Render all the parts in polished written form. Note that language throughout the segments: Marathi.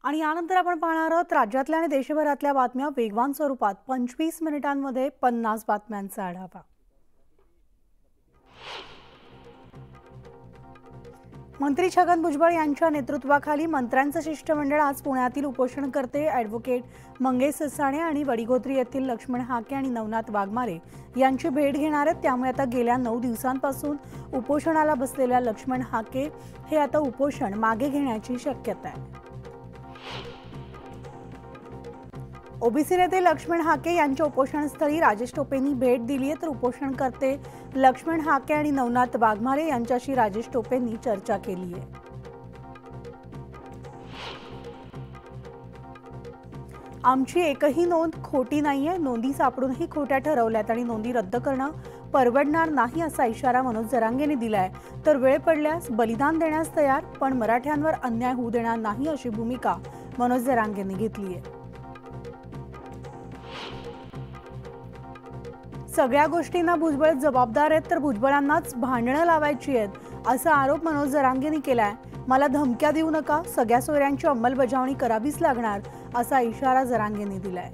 आणि यानंतर आपण पाहणार आहोत राज्यातल्या आणि देशभरातल्या बातम्या वेगवान स्वरूपात 25 मिनिटांमध्ये 50 बातम्यांचा आढावा। मंत्री छगन भुजबळ यांच्या नेतृत्वाखाली मंत्र्यांचं शिष्टमंडळ आज पुण्यातील उपोषणकर्ते ॲडव्होकेट मंगेश ससाणे आणि वडीगोद्री येथील लक्ष्मण हाके आणि नवनाथ वाघमारे यांची भेट घेणार आहेत। त्यामुळे आता गेल्या 9 दिवसांपासून उपोषणाला बसलेल्या लक्ष्मण हाके हे आता उपोषण मागे घेण्याची शक्यता आहे। ओबीसी नेते लक्ष्मण हाके यांच्या उपोषणस्थळी राजेश टोपेंनी भेट दिली आहे, तर उपोषणकर्ते लक्ष्मण हाके आणि नवनाथ वाघमारे यांच्याशी राजेश टोपेंनी चर्चा केली आहे। आमची एकही नोंद खोटी नाहीये, नोंदी सापडूनही खोट्या ठरवल्यात आणि नोंदी रद्द करणं परवडणार नाही असा इशारा मनोज जरांगेंनी दिलाय। तर वेळ पडल्यास बलिदान देण्यास तयार, पण मराठ्यांवर अन्याय होऊ देणार नाही अशी भूमिका मनोज जरांगेंनी घेतली आहे। सगळ्या गोष्टींना भुजबळ जबाबदार आहेत, तर भुजबळांनाच भांडणं लावायची आहेत असा आरोप मनोज जरांगेंनी केलाय। मला धमक्या देऊ नका, सगळ्या सोयऱ्यांची अंमलबजावणी करावीच लागणार असा इशारा जरांगेंनी दिलाय।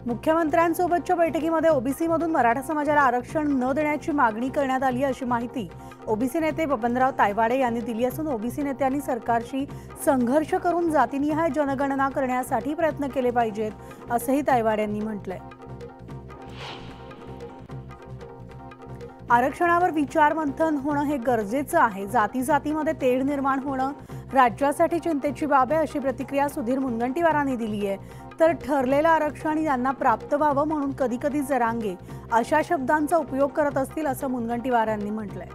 मुख्यमंत्र्यांसोबतच्या बैठकीमध्ये ओबीसी मधून मराठा समाजाला आरक्षण न देण्याची मागणी करण्यात आली अशी माहिती ओबीसी नेते बबनराव तायवाडे यांनी दिली असून ओबीसी नेत्यांनी सरकारशी संघर्ष करून जातीनिहाय जनगणना करण्यासाठी प्रयत्न केले पाहिजेत असंही तायवाडे यांनी म्हटलंय। आरक्षणावर विचारमंथन होणं हे गरजेचं आहे, जातीमध्ये तेढ निर्माण होणं राज्यासाठी चिंतेची बाब आहे अशी प्रतिक्रिया सुधीर मुनगंटीवारांनी दिली आहे। तर ठरलेलं आरक्षण यांना प्राप्त व्हावं म्हणून कधी कधी जरांगे अशा शब्दांचा उपयोग करत असतील असं मुनगंटीवारांनी म्हटलंय।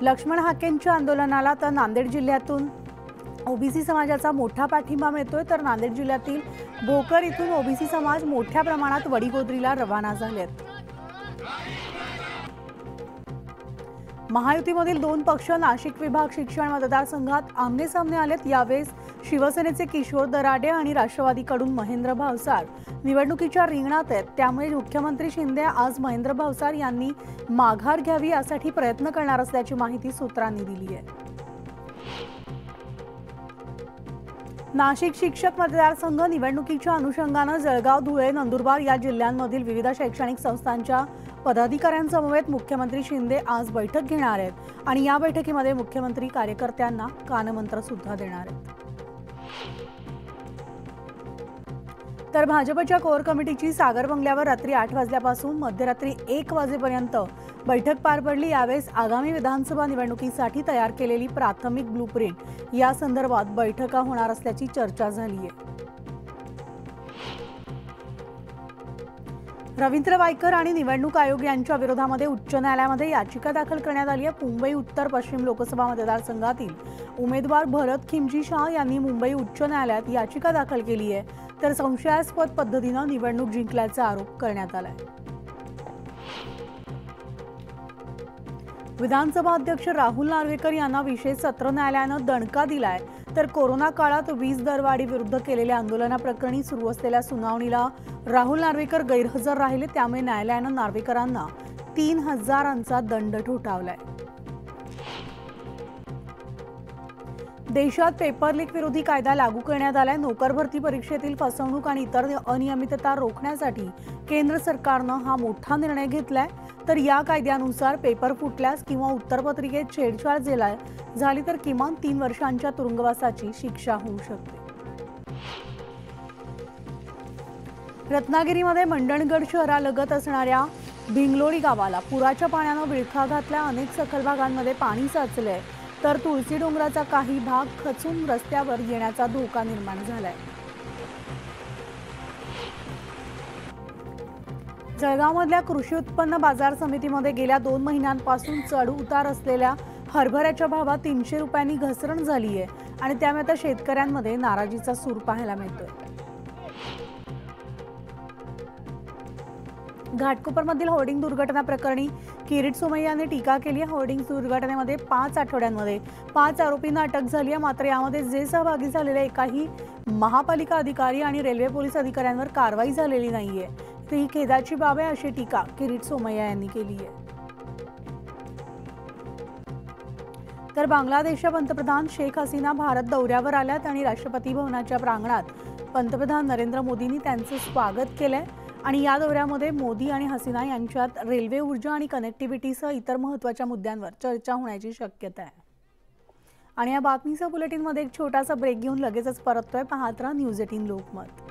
लक्ष्मण हाकेंच्या आंदोलनाला तर नांदेड जिल्ह्यातून ओबीसी समाजाचा मोठा पाठिंबा मिळतोय, तर नांदेड जिल्ह्यातील भोकर इथून ओबीसी समाज मोठ्या प्रमाणात वडीगोद्रीला रवाना झालेत। महायुतीमधील 2 पक्ष नाशिक विभाग शिक्षण मतदारसंघात आमने-सामने आलेत। यावेळेस शिवसेनेचे किशोर दराडे आणि राष्ट्रवादीकडून महेंद्र भावसार निवडणुकीच्या रिंगणात आहेत। त्यामुळे मुख्यमंत्री शिंदे आज महेंद्र भावसार यांनी माघार घ्यावी यासाठी प्रयत्न करणार असल्याची माहिती सूत्रांनी दिली आहे। नाशिक शिक्षक मतदारसंघ निवडणुकीच्या अनुषंगाने जळगाव, धुळे, नंदुरबार या जिल्ह्यांमधील विविध शैक्षणिक संस्थांच्या पदाधिकाऱ्यांसमवेत मुख्यमंत्री शिंदे आज बैठक घेणार आहेत आणि या बैठकीमध्ये मुख्यमंत्री कार्यकर्त्यांना कानमंत्र सुद्धा देणार आहेत। तर भाजपच्या कोर कमिटीची सागर बंगल्यावर रात्री 8 वाजल्यापासून मध्यरात्री 1 वाजेपर्यंत बैठक पार पडली। यावेळेस आगामी विधानसभा निवडणुकीसाठी तयार केलेली प्राथमिक ब्लूप्रिंट या संदर्भात बैठका होणार असल्याची चर्चा झाली आहे। रवींद्र वायकर आणि निवडणूक आयोग यांच्या विरोधामध्ये उच्च न्यायालयामध्ये याचिका दाखल करण्यात आली आहे। मुंबई उत्तर पश्चिम लोकसभा मतदारसंघातील उमेदवार भरत खिमजी शाह यांनी मुंबई उच्च न्यायालयात याचिका दाखल केली आहे, तर संशयास्पद पद्धतीने निवडणूक जिंकल्याचा आरोप करण्यात आलाय। विधानसभा अध्यक्ष राहुल नार्वेकर यांना विशेष सत्र न्यायालयानं दणका दिलाय। तर कोरोना काळात वीज दरवाढी विरुद्ध केलेल्या आंदोलनाप्रकरणी सुरू असलेल्या सुनावणीला राहुल नार्वेकर गैरहजर राहिले, त्यामुळे न्यायालयानं नार्वेकरांना 3000चा दंड ठोठावलाय। देशात पेपर लीक विरोधी कायदा लागू करण्यात आलाय। नोकर भरती परीक्षेतील फसवणूक आणि इतर अनियमितता रोखण्यासाठी केंद्र सरकारनं हा मोठा निर्णय घेतलाय। तर या कायद्यानुसार पेपर फुटल्यास किंवा उत्तरपत्रिकेत छेडछाड झाली तर किमान 3 वर्षांच्या तुरुंगवासाची शिक्षा होऊ शकते। रत्नागिरीमध्ये मंडणगड शहरालगत असणाऱ्या भिंगलोळी गावाला पुराच्या पाण्यानं विळखा घातला। अनेक सखल भागांमध्ये पाणी साचलंय, तर तुळशी डोंगराचा काही भाग खचून रस्त्यावर येण्याचा धोका निर्माण झालाय। जळगावमधल्या कृषी उत्पन्न बाजार समितीमध्ये गेल्या 2 महिन्यांपासून चढ उतार असलेल्या हरभऱ्याच्या भावात 300 रुपयांनी घसरण झाली आहे आणि त्यामुळे आता शेतकऱ्यांमध्ये नाराजीचा सूर पाहायला मिळतोय। घाटकोपरमधील होर्डिंग दुर्घटना प्रकरणी किरीट सोमय्या यांनी टीका केली आहे। होर्डिंग दुर्घटनेमध्ये 5 आठवड्यांमध्ये 5 आरोपींना अटक झाली आहे, मात्र यामध्ये जे सहभागी झालेले एकाही महापालिका अधिकारी आणि रेल्वे पोलीस अधिकाऱ्यांवर कारवाई झालेली नाहीये। ही खेदाची बाब आहे अशी टीका किरीट सोमय्या यांनी केली आहे। तर बांगलादेशच्या पंतप्रधान शेख हसीना भारत दौऱ्यावर आल्यात आणि राष्ट्रपती भवनाच्या प्रांगणात पंतप्रधान नरेंद्र मोदींनी त्यांचं स्वागत केलंय आणि या दौऱ्यामध्ये मोदी आणि हसीना यांच्यात रेल्वे, ऊर्जा आणि कनेक्टिव्हिटीसह इतर महत्त्वाच्या मुद्द्यांवर चर्चा होण्याची शक्यता आहे. आणि या बातमीच्या बुलेटिनमध्ये एक छोटासा ब्रेक घेऊन लगेचच परततोय. पाहत राहा न्यूज 18 लोकमत.